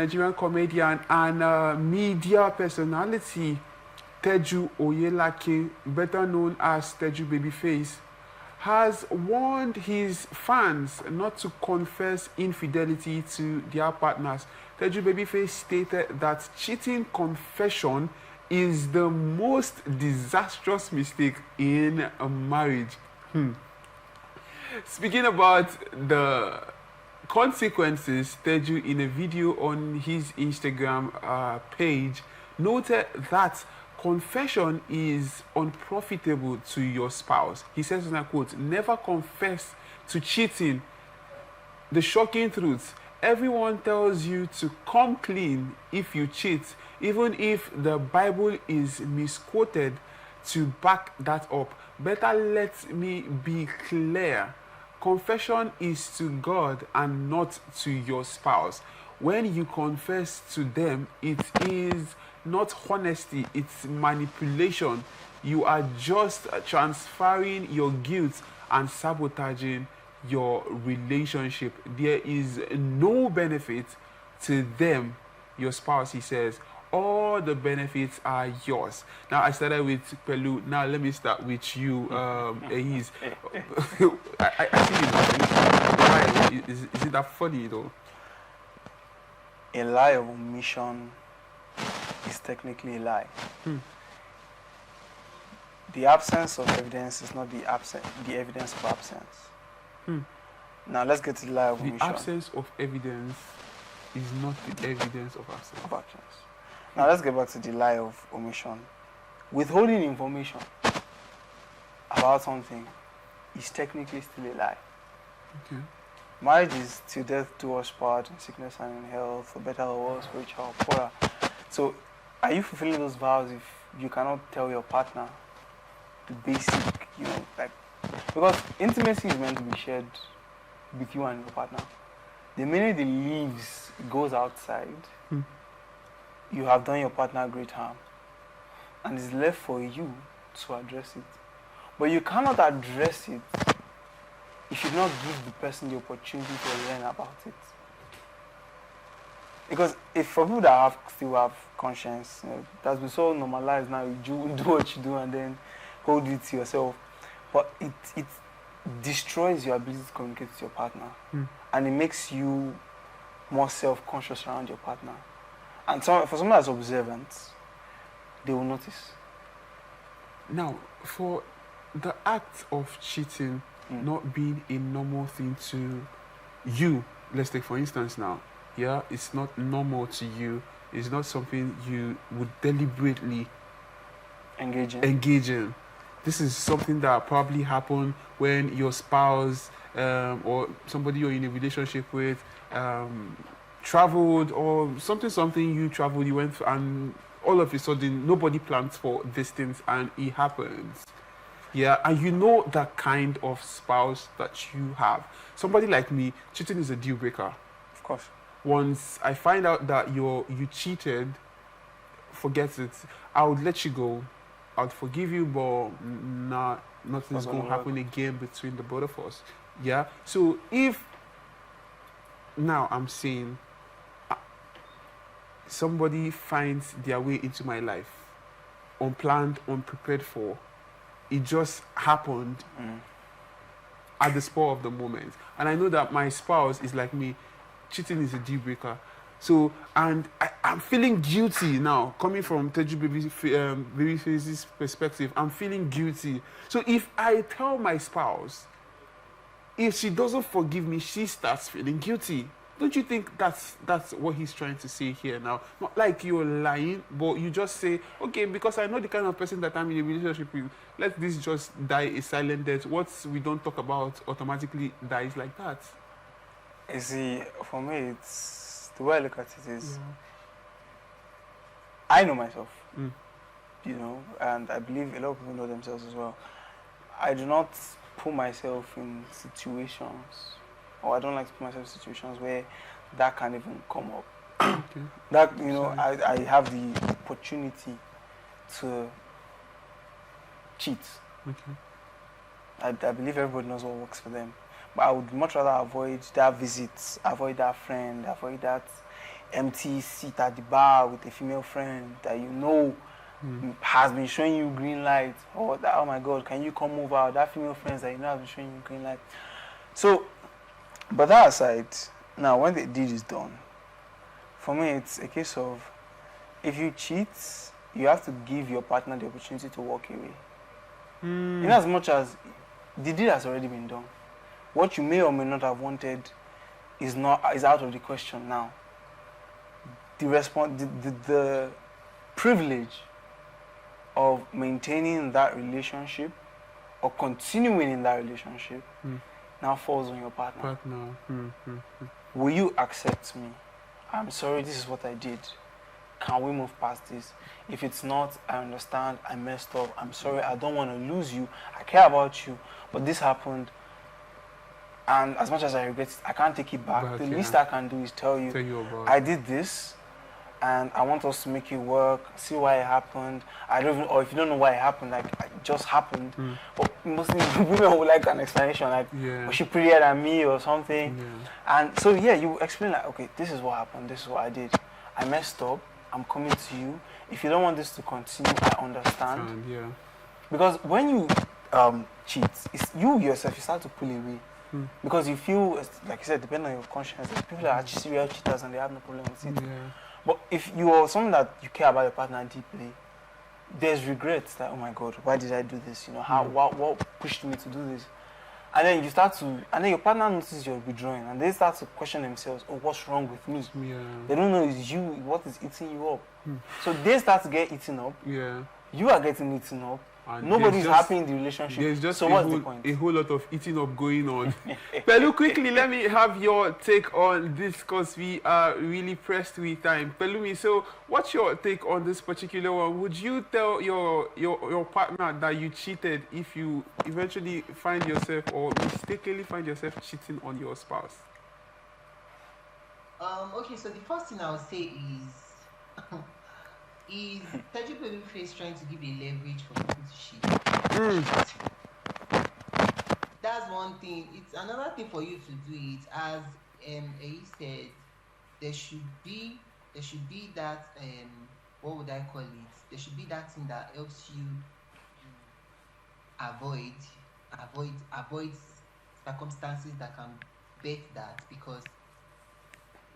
Nigerian comedian and media personality Teju Oyelakin, better known as Teju Babyface, has warned his fans not to confess infidelity to their partners. Teju Babyface stated that cheating confession is the most disastrous mistake in a marriage. Speaking about the consequences, Teju, in a video on his Instagram page, noted that confession is unprofitable to your spouse. He says, and I quote, "Never confess to cheating. The shocking truth, everyone tells you to come clean if you cheat, even if the Bible is misquoted to back that up. Better let me be clear. Confession is to God and not to your spouse. When you confess to them, it is not honesty, it's manipulation. You are just transferring your guilt and sabotaging your relationship. There is no benefit to them, your spouse," he says. "All the benefits are yours." Now, I started with Pelu. Now, let me start with you, Ayiz. I see it. Is it that funny, though? A lie of omission is technically a lie. The absence of evidence is not the evidence of absence. Now let's get to the lie of omission. The absence of evidence is not the evidence of absence. Now let's get back to the lie of omission. Withholding information about something is technically still a lie. Okay. Marriage is till death do us part, in sickness and in health, for better or worse, for richer or poorer. So, are you fulfilling those vows if you cannot tell your partner the basic, because intimacy is meant to be shared with you and your partner. The minute it leaves, goes outside, you have done your partner great harm, and it's left for you to address it. But you cannot address it if you not give the person the opportunity to learn about it. Because if for people that still have conscience, that's been so normalized now, you do what you do and then hold it to yourself. But it destroys your ability to communicate with your partner. And it makes you more self-conscious around your partner. And for someone that's observant, they will notice. Now, for the act of cheating not being a normal thing to you, let's take for instance now, it's not normal to you, it's not something you would deliberately engage in. This is something that probably happened when your spouse or somebody you're in a relationship with traveled, or something you traveled, you went, and all of a sudden nobody plans for these things and it happens. And you know that kind of spouse that you have. Somebody like me, cheating is a deal breaker. Of course. Once I find out that you cheated, forget it. I would let you go. I would forgive you, but nothing's going to happen again between the both of us. So if now I'm saying somebody finds their way into my life, unplanned, unprepared for, it just happened at the spur of the moment. And I know that my spouse is like me, cheating is a deal breaker. So, and I'm feeling guilty now, coming from Teju Babyface's perspective, I'm feeling guilty. So if I tell my spouse, if she doesn't forgive me, she starts feeling guilty. Don't you think that's what he's trying to say here now? Not like you're lying, but you just say, okay, because I know the kind of person that I'm in a relationship with, let this just die a silent death. What we don't talk about automatically dies like that. You see, for me, it's the way I look at it is, I know myself, and I believe a lot of people know themselves as well. I do not put myself in situations, or I don't like to put myself in situations where that can even come up. Okay. That, I have the opportunity to cheat. Okay. I believe everybody knows what works for them. But I would much rather avoid that visit, avoid that friend, avoid that empty seat at the bar with a female friend that you know has been showing you green light, or that, oh my God, can you come over? That female friends that you know has been showing you green light. So, but that aside, now when the deed is done, for me it's a case of, if you cheat, you have to give your partner the opportunity to walk away. In as much as the deed has already been done, what you may or may not have wanted is out of the question now. The privilege of maintaining that relationship or continuing in that relationship now falls on your partner. Will you accept me? I'm sorry, this is what I did. Can we move past this? If it's not, I understand, I messed up, I'm sorry, I don't want to lose you, I care about you, but this happened, and as much as I regret it, I can't take it back. The least I can do is tell you about I did this, and I want us to make it work, see why it happened. I don't even, or if you don't know why it happened, like, it just happened. But mostly women would like an explanation, like, was she prettier than me or something? And so, you explain, like, okay, this is what happened, this is what I did. I messed up, I'm coming to you. If you don't want this to continue, I understand. Because when you cheat, it's you yourself, you start to pull away. Because you feel, like you said, depending on your conscience, people that are serial cheaters and they have no problem with it. But if you are someone that you care about your partner deeply, there's regrets that, oh my God, why did I do this? You know, what pushed me to do this? And then you start to, and then your partner notices you're withdrawing, and they start to question themselves, oh, what's wrong with me? They don't know it's you, what is eating you up. So they start to get eaten up. You are getting eaten up. And nobody's happy in the relationship. There's just so what's the point? A whole lot of eating up going on. Pelu, quickly, let me have your take on this, because we are really pressed with time. Pelumi, so what's your take on this particular one? Would you tell your partner that you cheated if you eventually find yourself or mistakenly find yourself cheating on your spouse? Okay, so the first thing I would say is Teju Babyface trying to give a leverage for people to cheat. That's one thing. It's another thing for you to do it. As he said, there should be that what would I call it? There should be that thing that helps you avoid circumstances that can bet that, because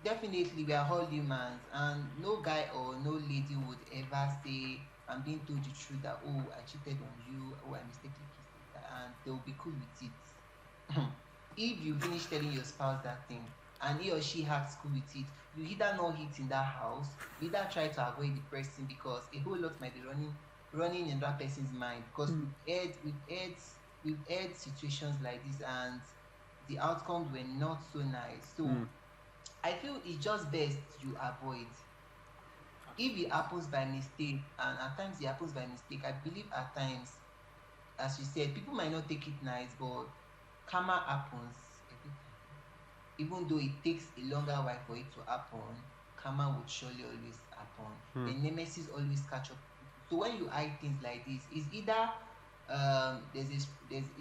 definitely we are all humans, and no guy or no lady would ever say, I'm being told the truth, that, oh, I cheated on you, oh, I mistakenly kissed you, and they'll be cool with it. If you finish telling your spouse that thing and he or she acts cool with it, you either not hit in that house, you either try to avoid the person, because a whole lot might be running in that person's mind, because we've had situations like this and the outcomes were not so nice. So I feel it's just best you avoid. If it happens by mistake, and at times it happens by mistake, I believe at times, as you said, people might not take it nice, but karma happens every time. Even though it takes a longer while for it to happen, karma would surely always happen. The nemesis always catch up. So when you hide things like this, it's either there's later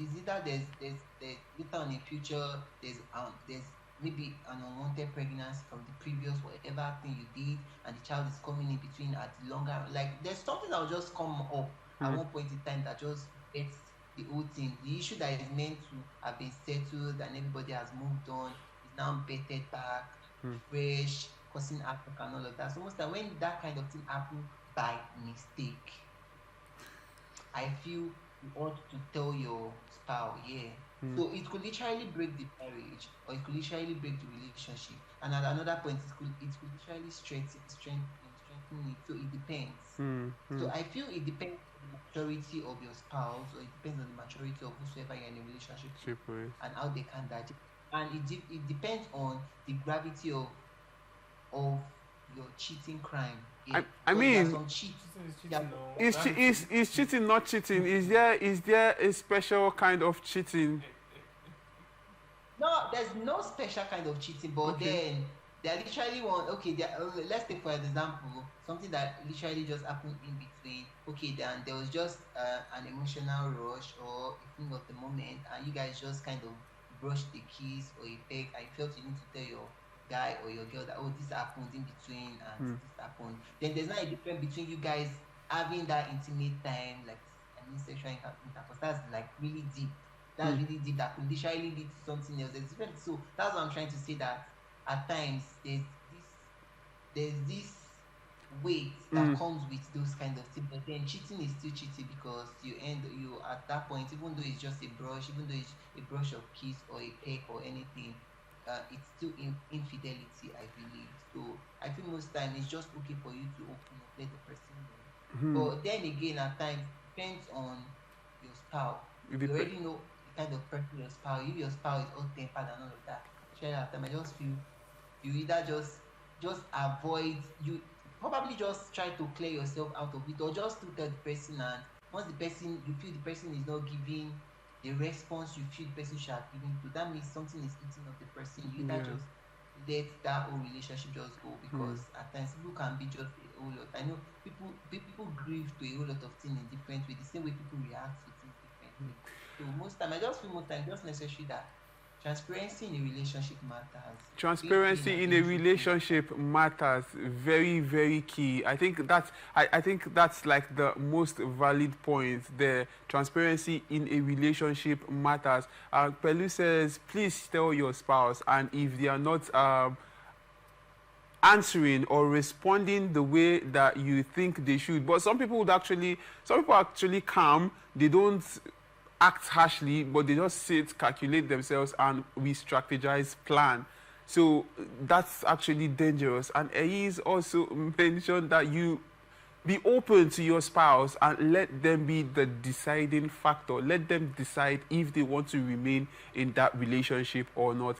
on in future there's maybe an unwanted pregnancy from the previous whatever thing you did, and the child is coming in between at the longer, like there's something that will just come up at one point in time that just gets the whole thing. The issue that is meant to have been settled and everybody has moved on is now bettered back, fresh, causing havoc and all of that. So most of the time when that kind of thing happens by mistake, I feel you ought to tell your spouse, So it could literally break the marriage, or it could literally break the relationship. And at another point, it could literally strengthen it. So it depends. So I feel it depends on the maturity of your spouse, or it depends on the maturity of whosoever you're in a relationship with, and how they can that. And it depends on the gravity of your cheating crime. I mean, is cheating not cheating? Is there a special kind of cheating? No, there's no special kind of cheating, but then they literally want, let's take for example something that literally just happened in between. Okay, then there was just an emotional rush or a thing of the moment, and you guys just kind of brushed the kiss or a peg. I felt you need to tell guy or your girl that, oh, this happened in between and this happened, then there's not a difference between you guys having that intimate time, like sexual intercourse. That's like really deep. That's really deep. That could literally lead to something else. There's different. So that's what I'm trying to say. That at times there's this weight that comes with those kind of things. But then cheating is still cheating because you at that point, even though it's just a brush, even though it's a brush of kiss or a peck or anything, it's still infidelity, I believe. So I think most time it's just okay for you to open up, let the person know. But then again, at times depends on your spouse. You already know the kind of person your spouse. If your spouse is hot tempered and all of that, share that time. I just feel you either just avoid, you probably just try to clear yourself out of it, or just look at the person, and once you feel the person is not giving the response you feel the person should have given to, that means something is eating up the person. You either just let that whole relationship just go, because at times people can be just a whole lot. I know people grieve to a whole lot of things in different ways, the same way people react to things differently. So most time, I just feel most time just necessary that transparency in a relationship matters. Transparency in a relationship matters. Very, very key. I think that's like the most valid point there. Transparency in a relationship matters. Pelu says, please tell your spouse, and if they are not answering or responding the way that you think they should. But some people actually calm. They don't act harshly, but they just sit, calculate themselves, and we strategize, plan. So that's actually dangerous. And he's also mentioned that you be open to your spouse and let them be the deciding factor. Let them decide if they want to remain in that relationship or not.